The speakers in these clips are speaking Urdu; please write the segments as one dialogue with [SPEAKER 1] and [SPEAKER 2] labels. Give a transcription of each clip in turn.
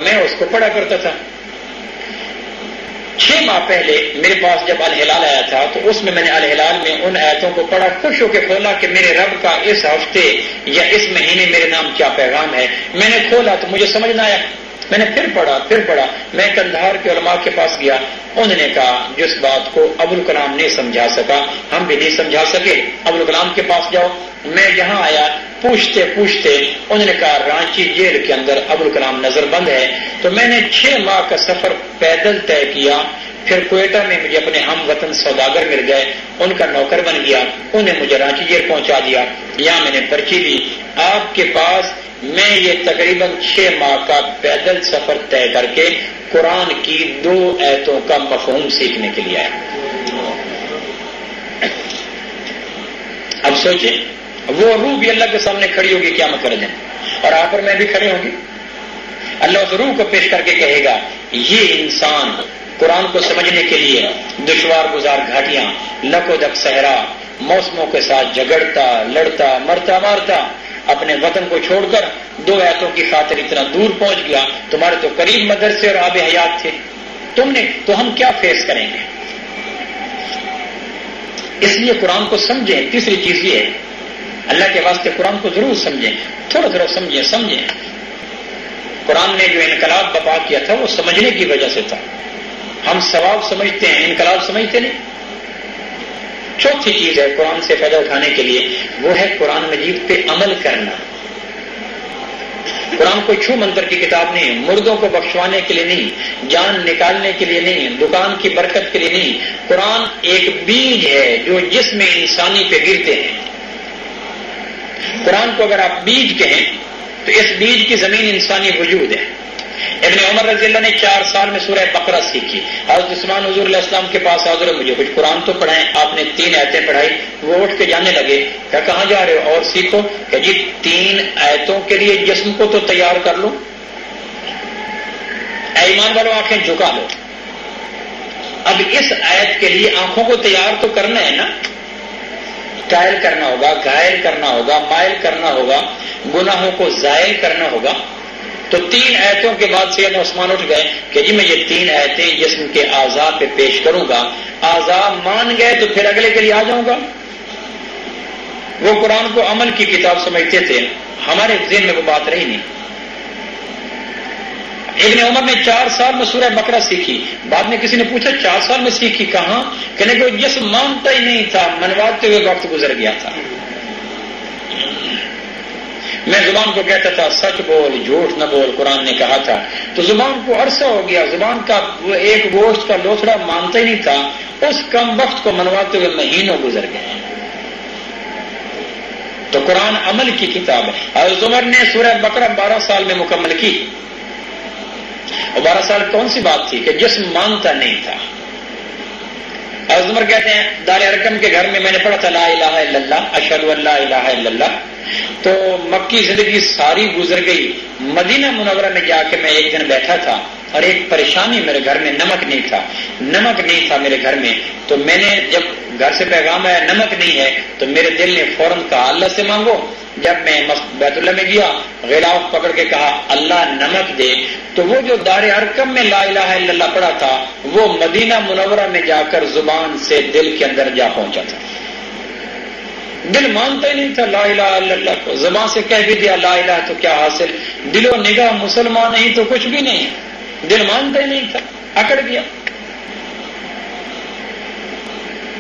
[SPEAKER 1] میں اس کو پڑھا کرتا تھا. 6 ماہ پہلے میرے پاس جب الہلال آیا تھا تو اس میں نے الہلال میں ان آیتوں کو پڑھا, خوش ہو کے کھولا کہ میرے رب کا اس ہفتے یا اس مہینے میرے نام کیا پیغام ہے. میں نے کھولا تو مجھے سمجھ نہ آیا. میں نے پھر پڑھا. میں کندھار کے علماء کے پاس گیا. انہوں نے کہا جس بات کو ابوالکلام نہیں سمجھا سکا ہم بھی نہیں سمجھا سکے, ابوالکلام کے پاس جاؤ. میں یہاں آیا, پوچھتے انہوں نے کہا رانچی جیل کے اندر ابوالکلام نظر بند ہے. تو میں نے 6 ماہ کا سفر پیدل طے کیا. پھر کوئٹہ میں مجھے اپنے ہم وطن سوداگر مل گئے, ان کا نوکر بن گیا, انہیں مجھے رانچی جیل پہنچا دیا. یہاں میں نے پرچی لی. آپ کے پاس میں یہ تقریباً 6 ماہ کا پیدل سفر طے کر کے قرآن کی 2 آیتوں کا مفہوم سیکھنے کے لیے آیا. اب سوچیں, وہ روح بھی اللہ کے سامنے کھڑی ہوگی قیامت والے دن, اور آپ پر میں بھی کھڑے ہوں گی. اللہ اس روح کو پیش کر کے کہے گا یہ انسان قرآن کو سمجھنے کے لیے دشوار گزار گھاٹیاں, لک و دک صحرا, موسموں کے ساتھ جھگڑتا, لڑتا, مرتا, مارتا, اپنے وطن کو چھوڑ کر 2 آیتوں کی خاطر اتنا دور پہنچ گیا. تمہارے تو قریب مدرسے اور آب حیات تھے, تم نے تو ہم کیا فیس کریں گے. اس لیے قرآن کو سمجھیں. تیسری چیز یہ ہے, اللہ کے واسطے قرآن کو ضرور سمجھیں, تھوڑا سمجھیں. قرآن نے جو انقلاب برپا کیا تھا وہ سمجھنے کی وجہ سے تھا. ہم ثواب سمجھتے ہیں, انقلاب سمجھتے نہیں. چوتھی چیز ہے قرآن سے فائدہ اٹھانے کے لیے, وہ ہے قرآن مجید پہ عمل کرنا. قرآن کوئی چھو منتر کی کتاب نہیں, مردوں کو بخشوانے کے لیے نہیں, جان نکالنے کے لیے نہیں, دکان کی برکت کے لیے نہیں. قرآن ایک بیج ہے جو جسم انسانی پہ گرتے ہیں. قرآن کو اگر آپ بیج کہیں تو اس بیج کی زمین انسانی وجود ہے. ابن عمر رضی اللہ نے 4 سال میں سورہ بقرہ سیکھی. حضرت عثمان حضور علیہ السلام کے پاس آ کر مجھے کچھ قرآن تو پڑھائیں. آپ نے 3 آیتیں پڑھائی. وہ اٹھ کے جانے لگے. کہاں جا رہے ہو, اور سیکھو. کہ جی 3 آیتوں کے لیے جسم کو تو تیار کر لو. اے ایمان والوں آنکھیں جھکا لو. اب اس آیت کے لیے آنکھوں کو تیار تو کرنا ہے نا. قائل کرنا ہوگا, گھائل کرنا ہوگا, مائل کرنا ہوگا, گناہوں کو زائل کرنا ہوگا. تو 3 آیتوں کے بعد سیدنا عثمان اٹھ گئے کہ جی میں یہ 3 آیتیں جسم کے اعضاء پہ پیش کروں گا. اعضاء مان گئے تو پھر اگلے کے لیے آ جاؤں گا. وہ قرآن کو عمل کی کتاب سمجھتے تھے, ہمارے ذہن میں وہ بات رہی نہیں. ابن عمر نے 4 سال میں سورہ بقرہ سیکھی. بعد میں کسی نے پوچھا 4 سال میں سیکھی کہاں؟ کہنے کہ وہ جسم مانتا ہی نہیں تھا, منواتے ہوئے وقت گزر گیا تھا. میں زبان کو کہتا تھا سچ بول, جھوٹ نہ بول, قرآن نے کہا تھا. تو زبان کو عرصہ ہو گیا, زبان کا ایک گوشت کا لوتھڑا مانتا ہی نہیں تھا. اس کم وقت کو منواتے ہوئے مہینوں گزر گئے. تو قرآن عمل کی کتاب ہے. حضرت عمر نے سورہ بقرہ 12 سال میں مکمل کی. اور 12 سال کون سی بات تھی کہ جسم مانتا نہیں تھا. حضرت عمر کہتے ہیں دار ارقم کے گھر میں نے پڑھا تھا لا الہ الا اللہ, اشہد ان لا الہ الا اللہ. تو مکی زندگی ساری گزر گئی. مدینہ منورہ میں جا کے میں ایک دن بیٹھا تھا اور ایک پریشانی, میرے گھر میں نمک نہیں تھا میرے گھر میں. تو میں نے جب گھر سے پیغام آیا نمک نہیں ہے تو میرے دل نے فوراً کہا اللہ سے مانگو. جب میں بیت اللہ میں گیا, غلاف پکڑ کے کہا اللہ نمک دے. تو وہ جو دار ارقم میں لا الہ الا اللہ پڑھا تھا وہ مدینہ منورہ میں جا کر زبان سے دل کے اندر جا پہنچا تھا. دل مانتا ہی نہیں تھا لا الہ الا اللہ کو. زبان سے کہہ بھی دیا لا الہ تو کیا حاصل, دل و نگاہ مسلمان نہیں تو کچھ بھی نہیں. دل مانتا ہی نہیں تھا, اکڑ گیا.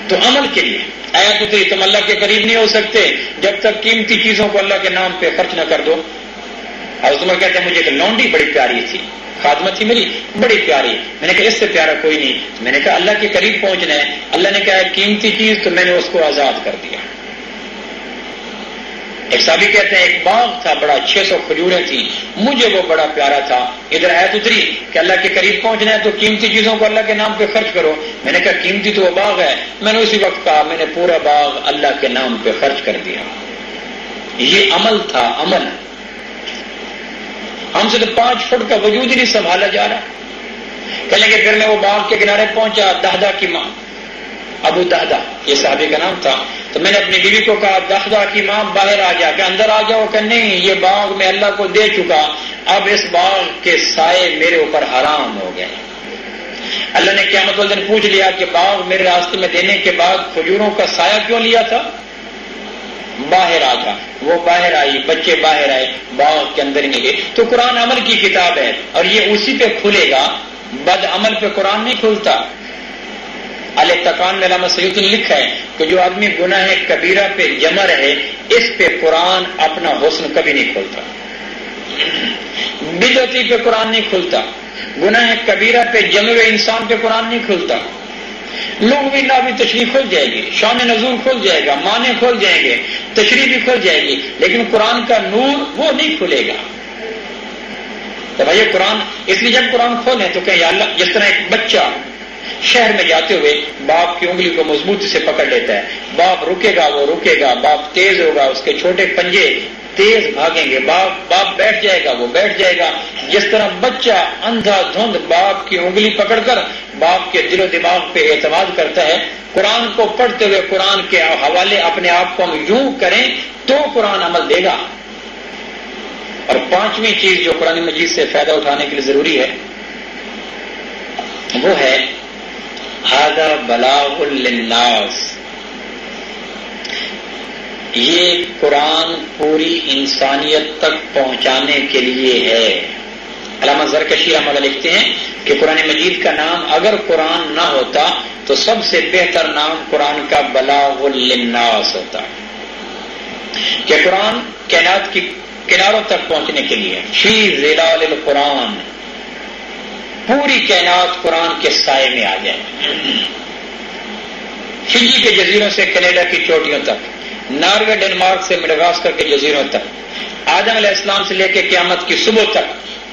[SPEAKER 1] تو عمل کے لیے آیت اتری, تم اللہ کے قریب نہیں ہو سکتے جب تک قیمتی چیزوں کو اللہ کے نام پہ خرچ نہ کر دو. حضرت عمر کہتے ہیں مجھے ایک لونڈی بڑی پیاری تھی, خادمہ تھی میری بڑی پیاری. میں نے کہا اس سے پیارا کوئی نہیں. میں نے کہا اللہ کے قریب پہنچنا ہے. اللہ نے کہا قیمتی چیز, تو میں نے اس کو آزاد کر دیا. ایک صحابی کہتے ہیں ایک باغ تھا بڑا, 600 کھجوریں تھیں, مجھے وہ بڑا پیارا تھا. ادھر آیت اتری کہ اللہ کے قریب پہنچنا ہے تو قیمتی چیزوں کو اللہ کے نام پہ خرچ کرو. میں نے کہا قیمتی تو وہ باغ ہے. میں نے اسی وقت کہا میں نے پورا باغ اللہ کے نام پہ خرچ کر دیا. یہ عمل تھا, عمل. ہم سے تو 5 فٹ کا وجود ہی نہیں سنبھالا جا رہا. کہنے کہ پھر میں وہ باغ کے کنارے پہنچا. دہدہ کی ماں, ابو دہدہ یہ صحابی کا نام تھا. تو میں نے اپنی بیوی کو کہا دخدہ کی ماں باہر آ جا، کہ اندر آ جاؤ، کہ نہیں یہ باغ میں اللہ کو دے چکا، اب اس باغ کے سائے میرے اوپر حرام ہو گئے۔ اللہ نے قیامت والے دن پوچھ لیا کہ باغ میرے راستے میں دینے کے بعد کھجوروں کا سایہ کیوں لیا تھا؟ باہر آ جا۔ وہ باہر آئی، بچے باہر آئے، باغ کے اندر نہیں گئے۔ تو قرآن عمل کی کتاب ہے اور یہ اسی پہ کھلے گا، بد عمل پہ قرآن نہیں کھلتا۔ الاتقان میں علامہ سیوطی نے لکھا ہے کہ جو آدمی گناہ کبیرہ پہ جمع رہے اس پہ قرآن اپنا حسن کبھی نہیں کھولتا، بدعتی پہ قرآن نہیں کھلتا، گناہ کبیرہ پہ جمے ہوئے انسان پہ قرآن نہیں کھلتا۔ لغوی نحوی تشریح کھل جائے گی، شان نزول کھل جائے گا، معنی کھل جائیں گے، تشریح بھی کھل جائے گی، لیکن قرآن کا نور وہ نہیں کھلے گا۔ تو بھائی قرآن، اس لیے جب قرآن کھولیں تو کہیں یا اللہ، جس طرح ایک بچہ شہر میں جاتے ہوئے باپ کی انگلی کو مضبوطی سے پکڑ لیتا ہے، باپ رکے گا وہ رکے گا، باپ تیز ہوگا اس کے چھوٹے پنجے تیز بھاگیں گے، باپ بیٹھ جائے گا وہ بیٹھ جائے گا۔ جس طرح بچہ اندھا دھند باپ کی انگلی پکڑ کر باپ کے دل و دماغ پہ اعتماد کرتا ہے، قرآن کو پڑھتے ہوئے قرآن کے حوالے اپنے آپ کو ہم یوں کریں تو قرآن عمل دے گا۔ اور پانچویں چیز جو قرآن مجید سے فائدہ اٹھانے کے لیے ضروری ہے وہ ہے ھذا بلاغ للناس، یہ قرآن پوری انسانیت تک پہنچانے کے لیے ہے۔ علامہ زرکشی احمد لکھتے ہیں کہ قرآن مجید کا نام اگر قرآن نہ ہوتا تو سب سے بہتر نام قرآن کا بلاغ للناس ہوتا، کہ قرآن کائنات کی کناروں تک پہنچنے کے لیے، فی ظلال القرآن، پوری کائنات قرآن کے سائے میں آ جائے، فجی کے جزیروں سے کینیڈا کی چوٹیوں تک، ناروے ڈنمارک سے مڈغاسکر کے جزیروں تک، آدم علیہ السلام سے لے کے قیامت کی صبح تک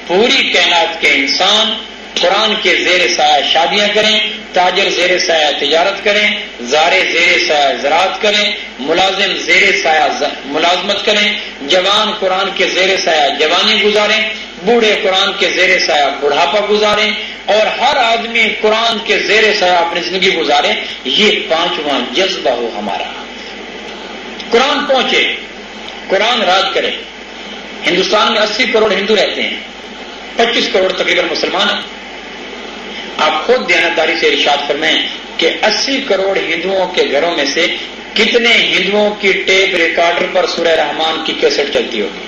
[SPEAKER 1] پوری کائنات کے انسان قرآن کے زیر سایہ شادیاں کریں، تاجر زیر سایہ تجارت کریں، زارع زیر سایہ زراعت کریں، ملازم زیر سایہ ملازمت کریں، جوان قرآن کے زیر سایہ جوانی گزاریں، بوڑھے قرآن کے زیر سایہ بڑھاپا گزاریں، اور ہر آدمی قرآن کے زیر سایہ اپنی زندگی گزارے۔ یہ پانچواں جذبہ ہو ہمارا، قرآن پہنچے، قرآن راج کرے۔ ہندوستان میں 80 کروڑ ہندو رہتے ہیں، 25 کروڑ تقریباً مسلمان ہیں۔ آپ خود دیانتداری سے ارشاد فرمائیں کہ 80 کروڑ ہندوؤں کے گھروں میں سے کتنے ہندوؤں کی ٹیپ ریکارڈر پر سورہ رحمان کی کیسٹ چلتی ہوگی؟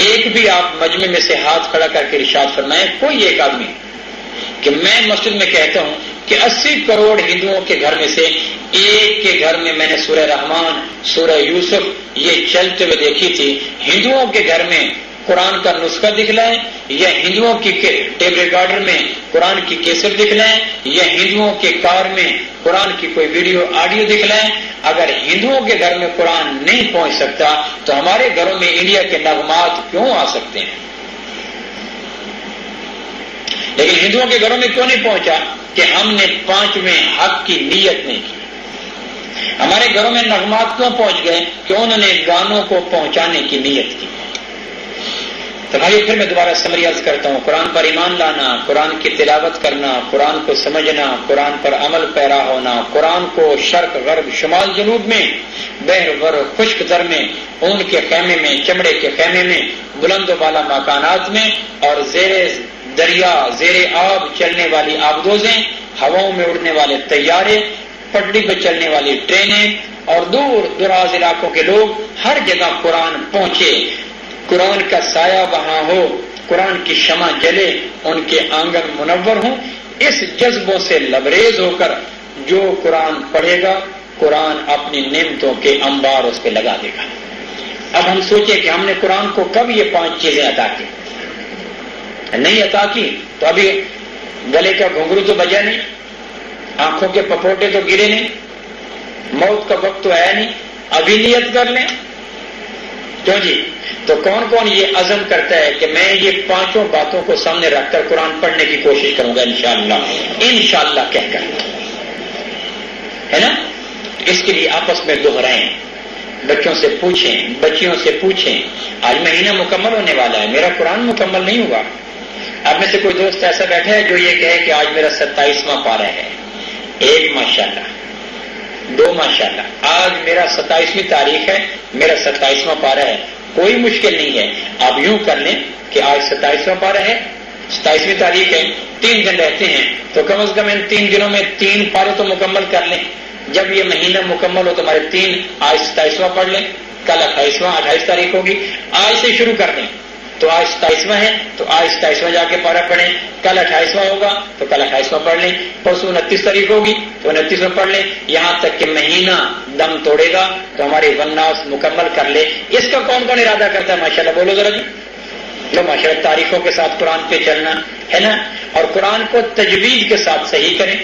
[SPEAKER 1] ایک بھی آپ مجمع میں سے ہاتھ کھڑا کر کے ارشاد فرمائیں، کوئی ایک آدمی، کہ میں مسجد میں کہتا ہوں کہ 80 کروڑ ہندوؤں کے گھر میں سے ایک کے گھر میں نے سورہ رحمان، سورہ یوسف یہ چلتے ہوئے دیکھی تھی۔ ہندوؤں کے گھر میں قرآن کا نسخہ دکھلائیں یا ہندوؤں کی ٹیپ ریکارڈر میں قرآن کی کیسٹ دکھلائیں یا ہندوؤں کے کار میں قرآن کی کوئی ویڈیو آڈیو دکھلائیں، اگر ہندوؤں کے گھر میں قرآن نہیں پہنچ سکتا تو ہمارے گھروں میں انڈیا کے نغمات کیوں آ سکتے ہیں؟ لیکن ہندوؤں کے گھروں میں کیوں نہیں پہنچا؟ کہ ہم نے پانچویں حق کی نیت نہیں کی۔ ہمارے گھروں میں نغمات کیوں پہنچ گئے؟ کہ انہوں نے گانوں کو پہنچانے کی نیت کی۔ تو بھائی پھر میں دوبارہ سمری عرض کرتا ہوں، قرآن پر ایمان لانا، قرآن کی تلاوت کرنا، قرآن کو سمجھنا، قرآن پر عمل پیرا ہونا، قرآن کو شرق غرب شمال جنوب میں، بحر ور خشک تر میں، اون کے خیمے میں، چمڑے کے خیمے میں، بلند و بالا مکانات میں، اور زیر دریا زیر آب چلنے والی آبدوزیں، ہواؤں میں اڑنے والے طیارے، پٹری پہ چلنے والی ٹرینیں، اور دور دراز علاقوں کے لوگ، ہر جگہ قرآن پہنچے، قرآن کا سایہ وہاں ہو، قرآن کی شمع جلے، ان کے آنگن منور ہوں۔ اس جذبوں سے لبریز ہو کر جو قرآن پڑھے گا، قرآن اپنی نعمتوں کے انبار اس پہ لگا دے گا۔ اب ہم سوچیں کہ ہم نے قرآن کو کب یہ 5 چیزیں عطا کی؟ نہیں عطا کی تو ابھی گلے کا گھنگرو تو بجا نہیں، آنکھوں کے پپوٹے تو گرے نہیں، موت کا وقت تو آیا نہیں، ابھی نیت کر لیں۔ کیوں جی؟ تو کون کون یہ عزم کرتا ہے کہ میں یہ 5 باتوں کو سامنے رکھ کر قرآن پڑھنے کی کوشش کروں گا انشاءاللہ کہہ کر، ہے نا؟ اس کے لیے آپس میں دہرائیں، بچوں سے پوچھیں، بچیوں سے پوچھیں، آج مہینہ مکمل ہونے والا ہے، میرا قرآن مکمل نہیں ہوا۔ اب میں سے کوئی دوست ایسا بیٹھا ہے جو یہ کہے کہ آج میرا 27واں پارہ ہے، ایک ماشاءاللہ، 2 ماشاءاللہ آج میرا 27ویں تاریخ ہے، میرا 27واں پارہ ہے، کوئی مشکل نہیں ہے. آپ یوں کر لیں کہ آج 27واں پارہ ہے، 27ویں تاریخ ہے، 3 دن رہتے ہیں تو کم از کم ان 3 دنوں میں 3 پارے تو مکمل کر لیں. جب یہ مہینہ مکمل ہو تو ہمارے 3، آج 27واں پڑھ لیں، کل 28 تاریخ ہوگی، آج سے شروع کر دیں. تو آج 27واں ہے تو آج 27واں جا کے پارہ پڑھیں، کل 28واں ہوگا تو کل 28واں پڑھ لیں، پرسوں 29 تاریخ ہوگی تو 29واں پڑھ لیں، یہاں تک کہ مہینہ دم توڑے گا تو ہماری والناس مکمل کر لے. اس کا کون کون ارادہ کرتا ہے ماشاءاللہ بولو ذرا جی. جو ماشاءاللہ تاریخوں کے ساتھ قرآن پہ چلنا ہے نا، اور قرآن کو تجوید کے ساتھ صحیح کریں.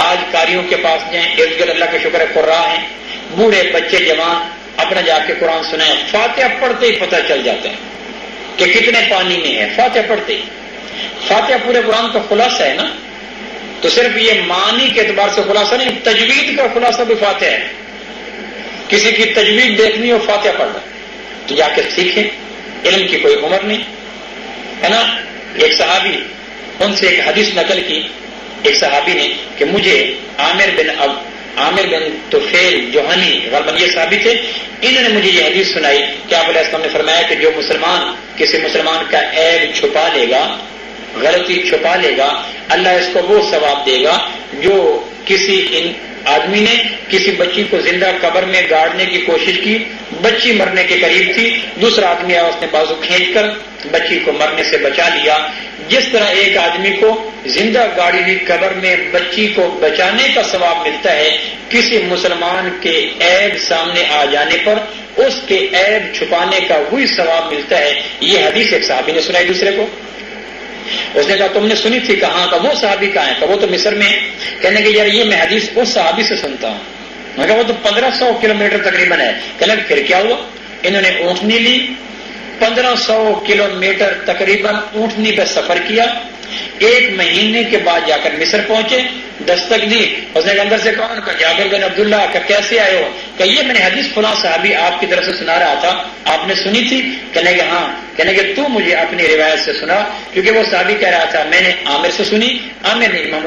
[SPEAKER 1] آج قاریوں کے پاس جائیں، ارد گرد اللہ کا شکر ہے قراء ہیں، بوڑھے بچے جوان، اپنا جا کے قرآن سنائیں. فاتحہ پڑھتے ہی پتہ چل جاتا ہے کہ کتنے پانی میں ہے. فاتحہ پڑھتے ہی، فاتحہ پورے قرآن کا خلاصہ ہے نا، تو صرف یہ معنی کے اعتبار سے خلاصہ نہیں، تجوید کا خلاصہ بھی فاتحہ ہے. کسی کی تجوید دیکھنی ہو فاتحہ پڑھنا تو جا کے سیکھیں، علم کی کوئی عمر نہیں ہے نا. ایک صحابی، ان سے ایک حدیث نقل کی ایک صحابی نے کہ مجھے عامر بن طفیل جوہنی غالباً یہ صحابی تھے، انہوں نے مجھے یہ حدیث سنائی کہ آپ علیہ السلام نے فرمایا کہ جو مسلمان کسی مسلمان کا عیب چھپا لے گا، غلطی چھپا لے گا، اللہ اس کو وہ ثواب دے گا جو کسی آدمی نے کسی بچی کو زندہ قبر میں گاڑنے کی کوشش کی، بچی مرنے کے قریب تھی، دوسرا آدمی آیا، اس نے بازو کھینچ کر بچی کو مرنے سے بچا لیا. جس طرح ایک آدمی کو زندہ گاڑی ہوئی قبر میں بچی کو بچانے کا ثواب ملتا ہے، کسی مسلمان کے عیب سامنے آ جانے پر اس کے عیب چھپانے کا وہی ثواب ملتا ہے. یہ حدیث ایک صحابی نے سنائی دوسرے کو. اس نے کہا تم نے سنی تھی؟ کہاں کا؟ وہ صحابی کہاں ہے؟ کہ وہ تو مصر میں ہے. کہنے کہ یار یہ میں حدیث اس صحابی سے سنتا ہوں. میں کہا وہ تو 1500 کلومیٹر تقریباً ہے. کہنے پھر کیا ہوا؟ انہوں نے اونٹنی لی، 1500 کلومیٹر تقریباً اونٹنی پہ سفر کیا، 1 مہینے کے بعد جا کر مصر پہنچے، دستک دی. اس نے اندر سے کون؟ کہ جابر بن عبداللہ. کہ کیسے آئے ہو؟ کہ یہ میں نے حدیث فلاں صحابی آپ کی طرف سے سنا رہا تھا، آپ نے سنی تھی؟ کہنے کہ ہاں. کہنے کہ تو مجھے اپنی روایت سے سنا، کیونکہ وہ صحابی کہہ رہا تھا میں نے عامر سے سنی، عامر نے امام